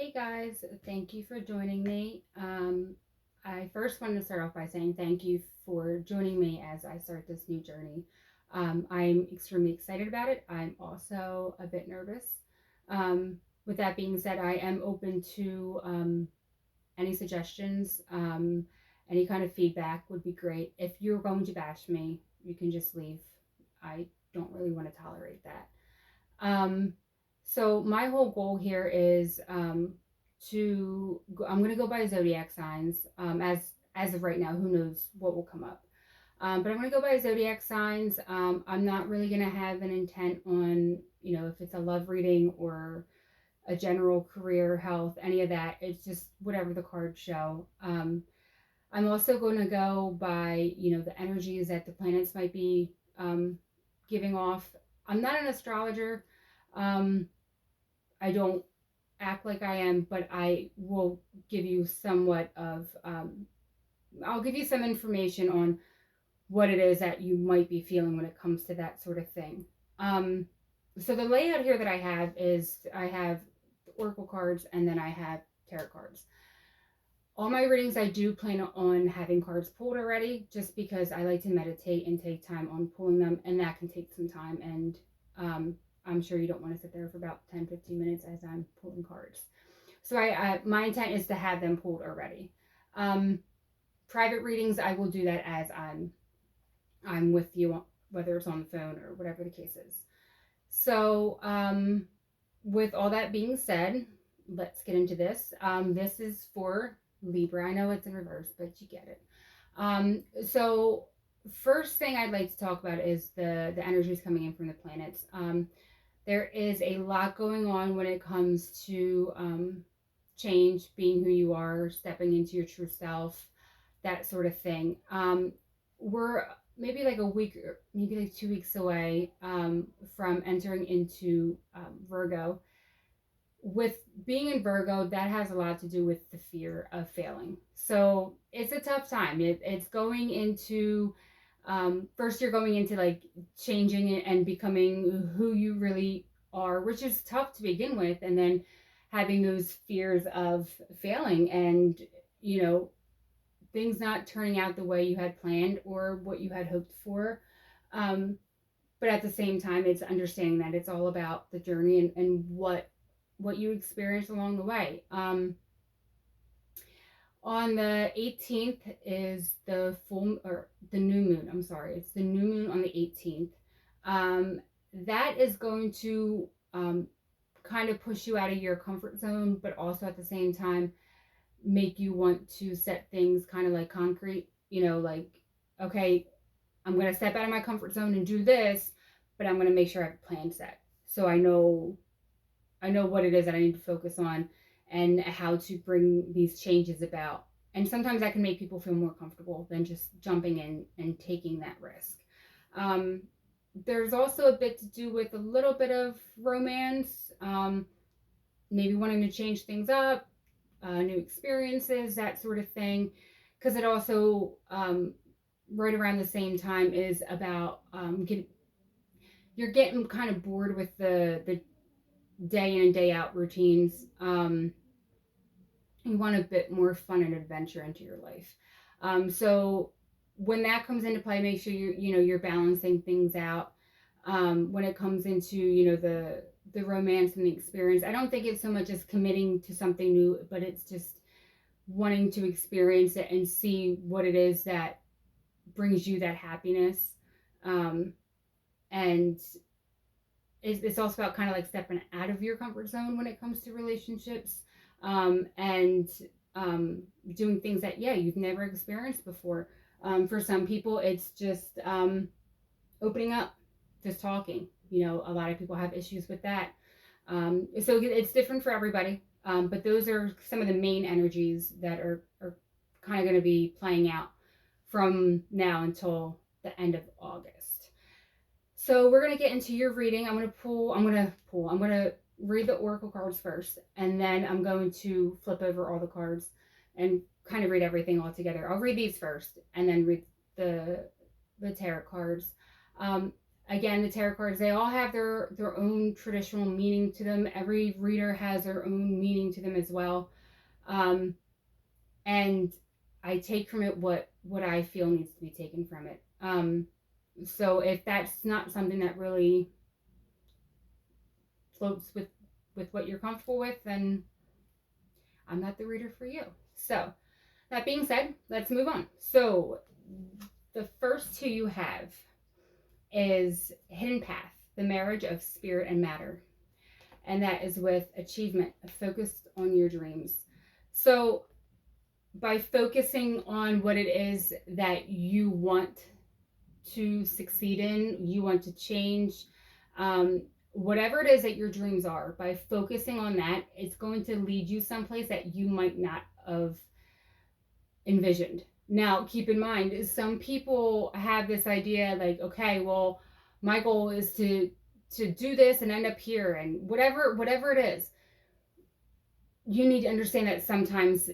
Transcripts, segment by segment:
Hey guys, thank you for joining me. I first wanted to start off by saying thank you for joining me as I start this new journey. I'm extremely excited about it. I'm also a bit nervous. With that being said, I am open to any suggestions, any kind of feedback would be great. If you're going to bash me, you can just leave. I don't really want to tolerate that. Um, so my whole goal here is I'm going to go by zodiac signs. As of right now, who knows what will come up. But I'm going to go by zodiac signs. I'm not really going to have an intent on, if it's a love reading or a general career, health, any of that. It's just whatever the cards show. I'm also going to go by, the energies that the planets might be giving off. I'm not an astrologer. Um, I don't act like I am, but I will give you somewhat of, I'll give you some information on what it is that you might be feeling when it comes to that sort of thing. Um, so the layout here that I have is I have the oracle cards and then I have tarot cards. All my readings, I do plan on having cards pulled already, just because I like to meditate and take time on pulling them, and that can take some time. And I'm sure you don't want to sit there for about 10-15 minutes as I'm pulling cards. So my intent is to have them pulled already. Um, Private readings, I will do that as I'm with you, whether it's on the phone or whatever the case is. So with all that being said, let's get into this. This is for Libra. I know it's in reverse, but you get it. So first thing I'd like to talk about is the energies coming in from the planets. There is a lot going on when it comes to change, being who you are, stepping into your true self, that sort of thing. We're maybe like a week, or maybe like 2 weeks away from entering into Virgo. With being in Virgo, that has a lot to do with the fear of failing. So it's a tough time. It's going into, first, you're going into like changing it and becoming who you really are, which is tough to begin with. And then having those fears of failing and, you know, things not turning out the way you had planned or what you had hoped for. Um, but at the same time, it's understanding that it's all about the journey and what you experience along the way. On the 18th is the full or the new moon. I'm sorry, it's the new moon on the 18th. That is going to kind of push you out of your comfort zone, but also at the same time make you want to set things kind of like concrete. Like, okay, I'm going to step out of my comfort zone and do this, but I'm going to make sure I have a plan set so I know what it is that I need to focus on and how to bring these changes about. And sometimes that can make people feel more comfortable than just jumping in and taking that risk. Um, there's also a bit to do with a little bit of romance, maybe wanting to change things up, new experiences, that sort of thing. Because it also, right around the same time, is about you're getting kind of bored with the day in and day out routines. You want a bit more fun and adventure into your life. So when that comes into play, make sure you're balancing things out. When it comes into the romance and the experience, I don't think it's so much as committing to something new, but it's just wanting to experience it and see what it is that brings you that happiness. And it's also about kind of like stepping out of your comfort zone when it comes to relationships, and doing things that, yeah, you've never experienced before. For some people, it's just opening up, just talking. A lot of people have issues with that. So it's different for everybody. But those are some of the main energies that are kind of going to be playing out from now until the end of August. So we're going to get into your reading. I'm going to read the oracle cards first, and then I'm going to flip over all the cards and kind of read everything all together. I'll read these first and then read the tarot cards. Um, Again, the tarot cards, they all have their own traditional meaning to them. Every reader has their own meaning to them as well. And I take from it what I feel needs to be taken from it. So if that's not something that really floats with what you're comfortable with, then I'm not the reader for you. So that being said, let's move on. So the first two you have is Hidden Path, the marriage of spirit and matter. And that is with achievement, focused on your dreams. So by focusing on what it is that you want to succeed in, you want to change, whatever it is that your dreams are, by focusing on that, it's going to lead you someplace that you might not have envisioned. Now, keep in mind, some people have this idea like, okay, well, my goal is to do this and end up here, and whatever it is. You need to understand that sometimes,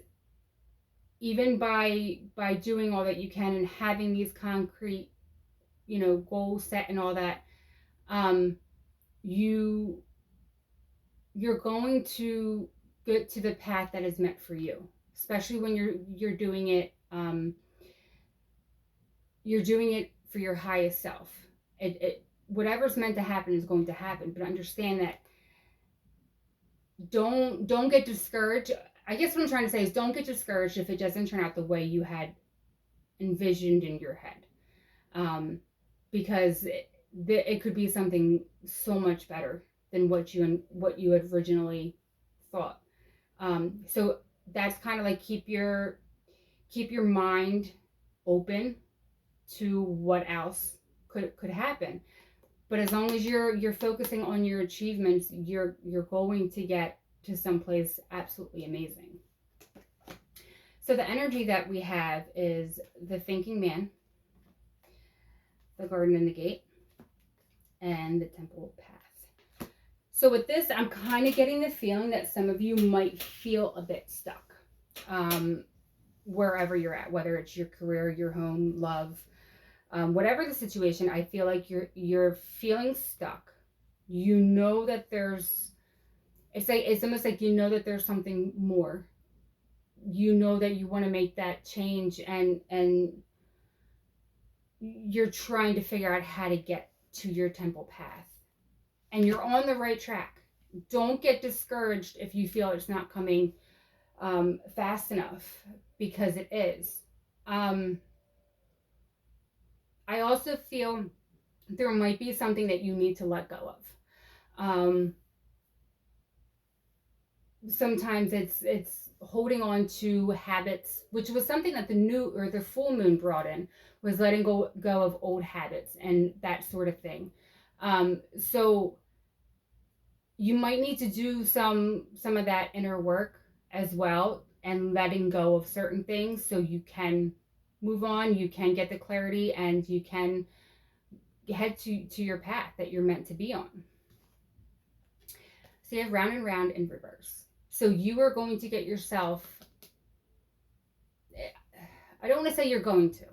even by doing all that you can and having these concrete, goals set and all that, you're going to get to the path that is meant for you, especially when you're doing it. You're doing it for your highest self. Whatever's meant to happen is going to happen, but understand that. Don't get discouraged. I guess what I'm trying to say is, don't get discouraged if it doesn't turn out the way you had envisioned in your head, because it could be something so much better than what you had originally thought. So that's kind of like, keep your mind open to what else could happen. But as long as you're focusing on your achievements, you're going to get to someplace absolutely amazing. So the energy that we have is the thinking man, the garden and the gate, and the temple path. So with this, I'm kind of getting the feeling that some of you might feel a bit stuck, wherever you're at, whether it's your career, your home, love, whatever the situation. I feel like you're feeling stuck. You know that it's almost like that there's something more. You know that you want to make that change, and you're trying to figure out how to get to your temple path, and you're on the right track. Don't get discouraged if you feel it's not coming fast enough, because it is. I also feel there might be something that you need to let go of. Sometimes it's holding on to habits, which was something that the full moon brought in, was letting go of old habits and that sort of thing. So you might need to do some of that inner work as well, and letting go of certain things, so you can move on, you can get the clarity, and you can head to your path that you're meant to be on. So you have round and round in reverse. So you are going to get yourself, I don't want to say you're going to,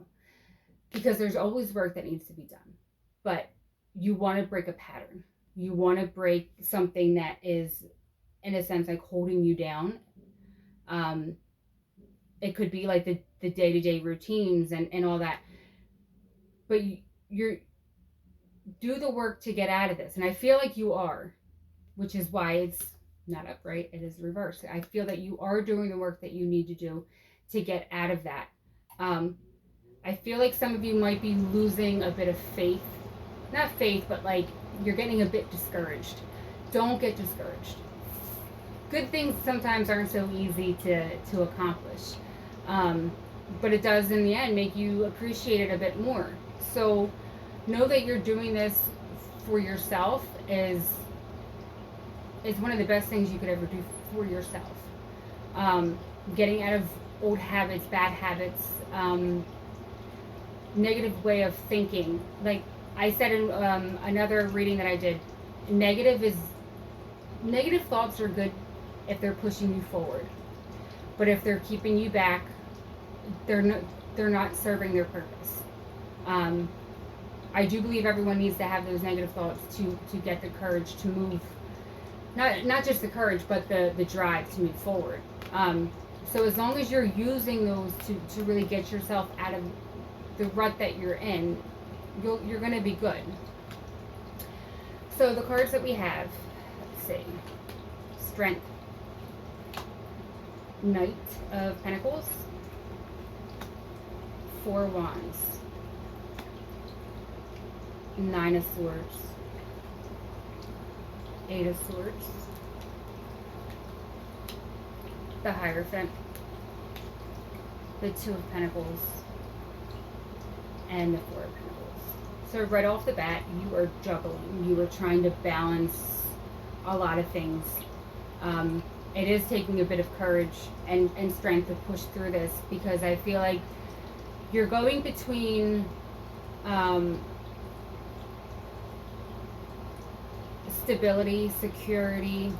because there's always work that needs to be done, but you want to break a pattern. You want to break something that is, in a sense, like holding you down. It could be like the day-to-day routines and all that, but you're do the work to get out of this. And I feel like you are, which is why it's not upright, it is reversed. I feel that you are doing the work that you need to do to get out of that. I feel like some of you might be losing a bit of faith. Not faith, but like you're getting a bit discouraged. Don't get discouraged. Good things sometimes aren't so easy to accomplish. But it does in the end make you appreciate it a bit more. So know that you're doing this for yourself is one of the best things you could ever do for yourself. Getting out of old habits, bad habits, negative way of thinking. Like I said in another reading that I did, negative thoughts are good if they're pushing you forward, but if they're keeping you back, they're not serving their purpose. I do believe everyone needs to have those negative thoughts to get the courage to move, not just the courage, but the drive to move forward. So as long as you're using those to really get yourself out of the rut that you're in, you're going to be good. So the cards that we have, let's see, Strength, Knight of Pentacles, Four Wands, Nine of Swords, Eight of Swords, the Hierophant, the Two of Pentacles, and the Four of Pentacles. So right off the bat, you are juggling. You are trying to balance a lot of things. It is taking a bit of courage and strength to push through this, because I feel like you're going between stability, security,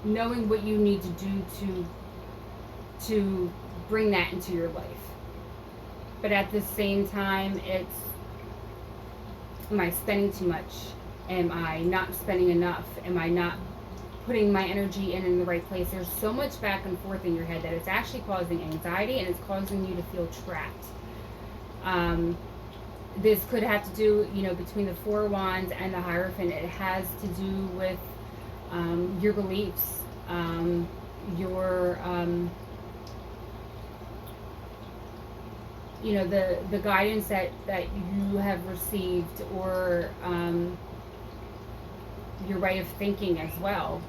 knowing what you need to do to bring that into your life. But at the same time, it's, am I spending too much? Am I not spending enough? Am I not putting my energy in the right place? There's so much back and forth in your head that it's actually causing anxiety, and it's causing you to feel trapped. This could have to do, between the Four Wands and the Hierophant, it has to do with your beliefs, your the guidance that you have received, or your way of thinking as well.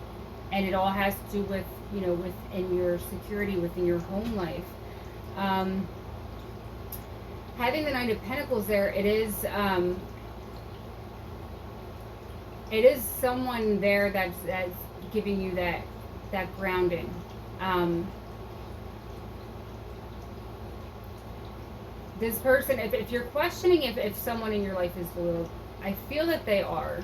And it all has to do with, within your security, within your home life. Having the Nine of Pentacles there, it is someone there that's giving you that grounding. This person, if you're questioning if someone in your life is loyal, I feel that they are.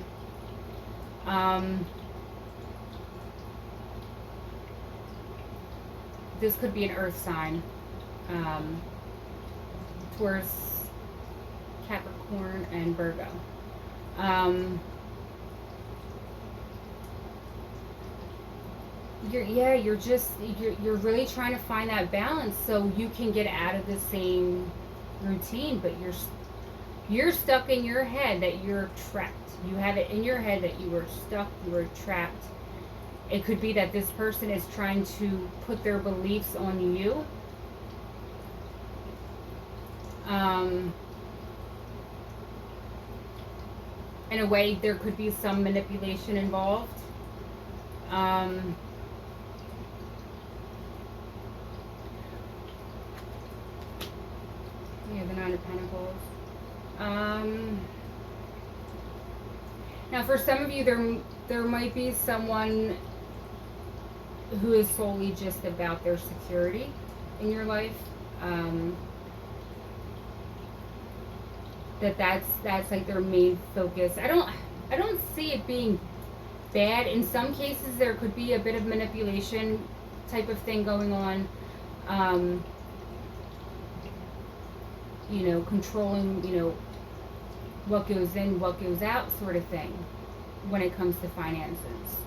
This could be an earth sign. Taurus, Capricorn, and Virgo. You're really trying to find that balance so you can get out of the same routine, but you're stuck in your head that you're trapped. You have it in your head that you were stuck, you were trapped. It could be that this person is trying to put their beliefs on you. In a way, there could be some manipulation involved. Yeah, the Nine of Pentacles. Now, for some of you, there might be someone who is solely just about their security in your life. That's like their main focus. I don't see it being bad. In some cases, there could be a bit of manipulation type of thing going on. Controlling, what goes in, what goes out, sort of thing, when it comes to finances.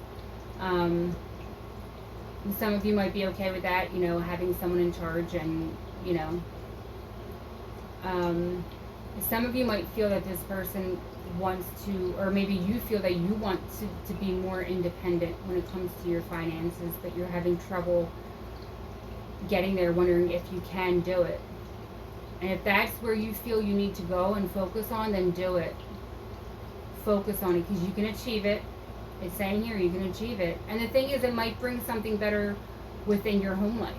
Some of you might be okay with that, having someone in charge, and some of you might feel that this person wants to, or maybe you feel that you want to be more independent when it comes to your finances, but you're having trouble getting there, wondering if you can do it. And if that's where you feel you need to go and focus on, then do it. Focus on it, because you can achieve it. It's saying here you can achieve it. And the thing is, it might bring something better within your home life.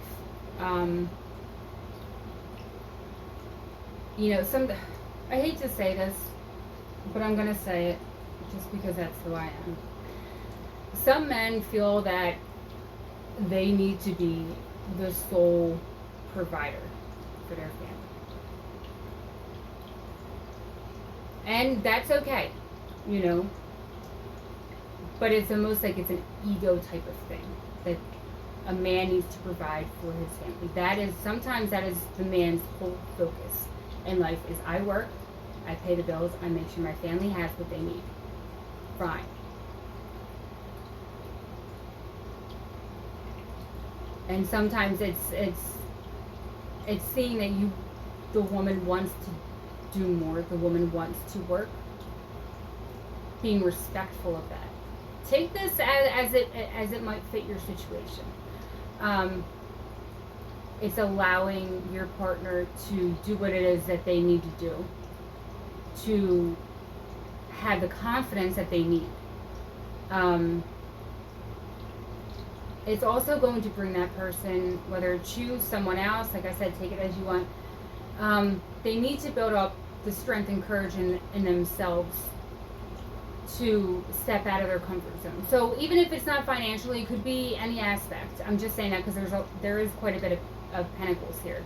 I hate to say this, but I'm going to say it just because that's who I am. Some men feel that they need to be the sole provider for their family. And that's okay, but it's almost like it's an ego type of thing, that a man needs to provide for his family. Sometimes that is the man's whole focus in life, is I work, I pay the bills. I make sure my family has what they need. Fine. And sometimes it's seeing that the woman wants to do more. The woman wants to work. Being respectful of that. Take this as it might fit your situation. It's allowing your partner to do what it is that they need to do, to have the confidence that they need. It's also going to bring that person, whether choose someone else, like I said, take it as you want. They need to build up the strength and courage in themselves to step out of their comfort zone. So even if it's not financially, it could be any aspect. I'm just saying that because there is quite a bit of pentacles here.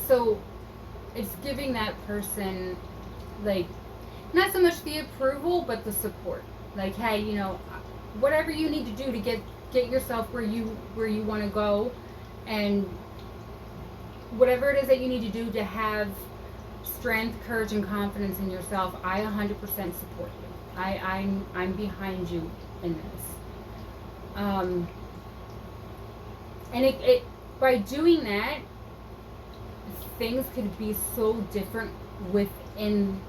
So it's giving that person, like, not so much the approval, but the support. Like, hey, you know, whatever you need to do to get yourself where you want to go, and whatever it is that you need to do to have strength, courage, and confidence in yourself, I 100% support you. I'm behind you in this. And it by doing that, things could be so different within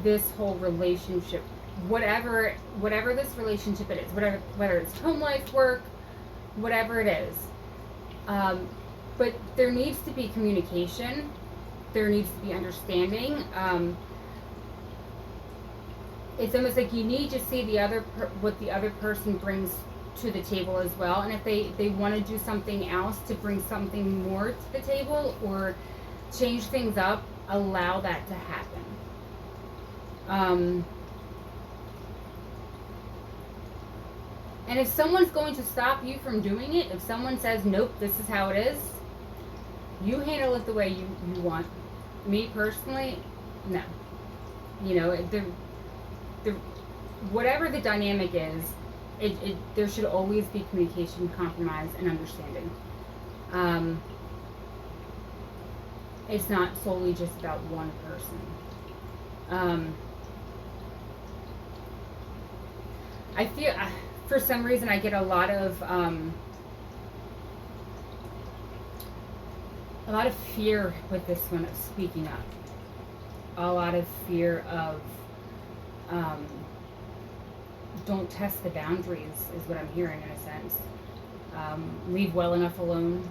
this whole relationship. Whatever this relationship it is, whether it's home life, work, whatever it is. But there needs to be communication. There needs to be understanding. It's almost like you need to see what the other person brings to the table as well. And if they want to do something else to bring something more to the table or change things up, allow that to happen. And if someone's going to stop you from doing it, if someone says, nope, this is how it is, you handle it the way you want. Me personally, no. You know, whatever the dynamic is, there should always be communication, compromise, and understanding. It's not solely just about one person. I feel, for some reason, I get a lot of fear with this one of speaking up. A lot of fear of don't test the boundaries is what I'm hearing in a sense. Leave well enough alone.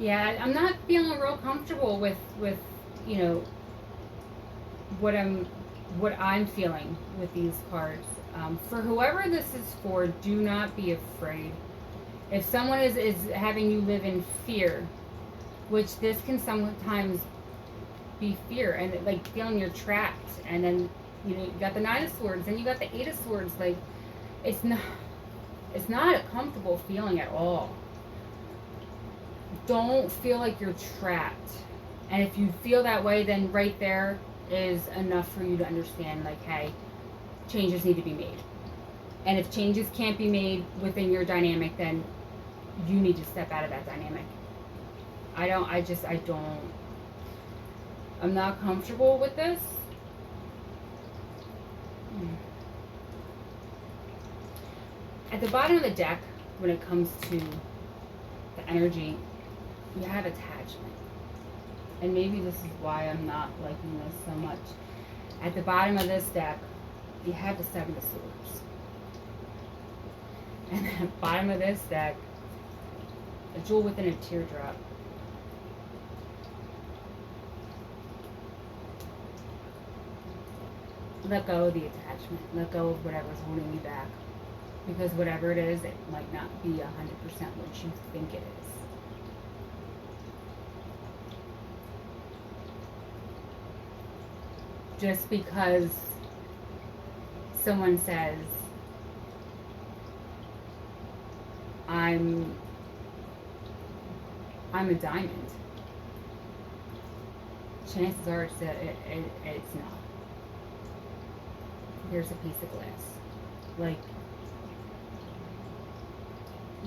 Yeah, I'm not feeling real comfortable with you know what I'm feeling with these cards. For whoever this is for, do not be afraid. If someone is having you live in fear, which this can sometimes be fear, and like feeling you're trapped, and then you got the Nine of Swords, and you got the Eight of Swords. Like it's not a comfortable feeling at all. Don't feel like you're trapped. And if you feel that way, then right there is enough for you to understand, like, hey, changes need to be made. And if changes can't be made within your dynamic, then you need to step out of that dynamic. I'm not comfortable with this. At the bottom of the deck, when it comes to the energy, you have attachment. And maybe this is why I'm not liking this so much. At the bottom of this deck, you have the Seven of Swords. And at the bottom of this deck, a jewel within a teardrop. Let go of the attachment. Let go of whatever's holding you back. Because whatever it is, it might not be 100% what you think it is. Just because someone says, I'm a diamond, chances are it's not. here's a piece of glass. Like,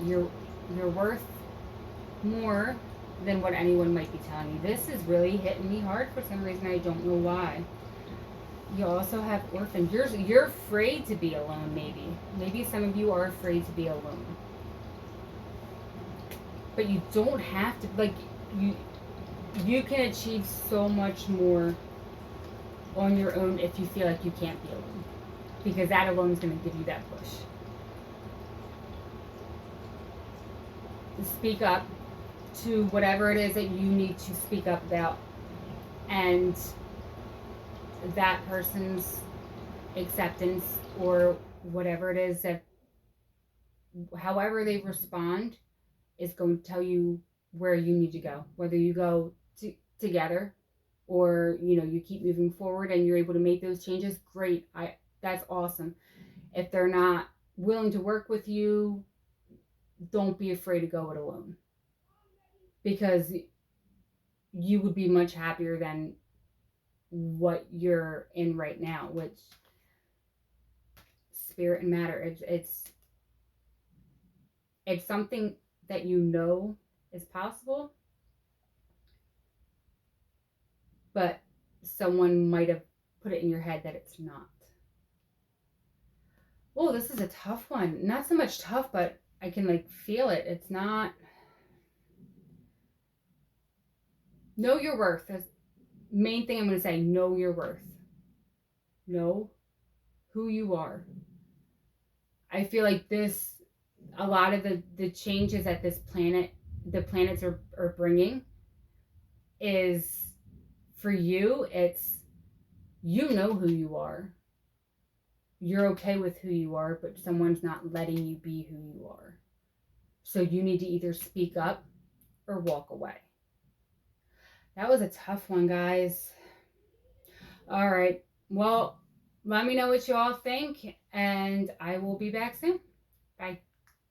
you're worth more than what anyone might be telling you. This is really hitting me hard for some reason. I don't know why. You also have orphans. You're afraid to be alone. Maybe some of you are afraid to be alone. But you don't have to. Like, you can achieve so much more on your own if you feel like you can't be alone, because that alone is going to give you that push. Speak up to whatever it is that you need to speak up about, and that person's acceptance or whatever it is, that however they respond is going to tell you where you need to go, whether you go together or you keep moving forward and you're able to make those changes. Great. That's awesome. If they're not willing to work with you, don't be afraid to go it alone, because you would be much happier than what you're in right now, which spirit and matter, it's something that is possible, but someone might have put it in your head that it's not. Oh, this is a tough one. Not so much tough, but I can like feel it. It's not. Know your worth. That's the main thing I'm going to say. Know your worth. Know who you are. I feel like a lot of the changes that the planets are bringing is, for you, it's, who you are. You're okay with who you are, but someone's not letting you be who you are. So you need to either speak up or walk away. That was a tough one, guys. All right. Well, let me know what you all think, and I will be back soon. Bye.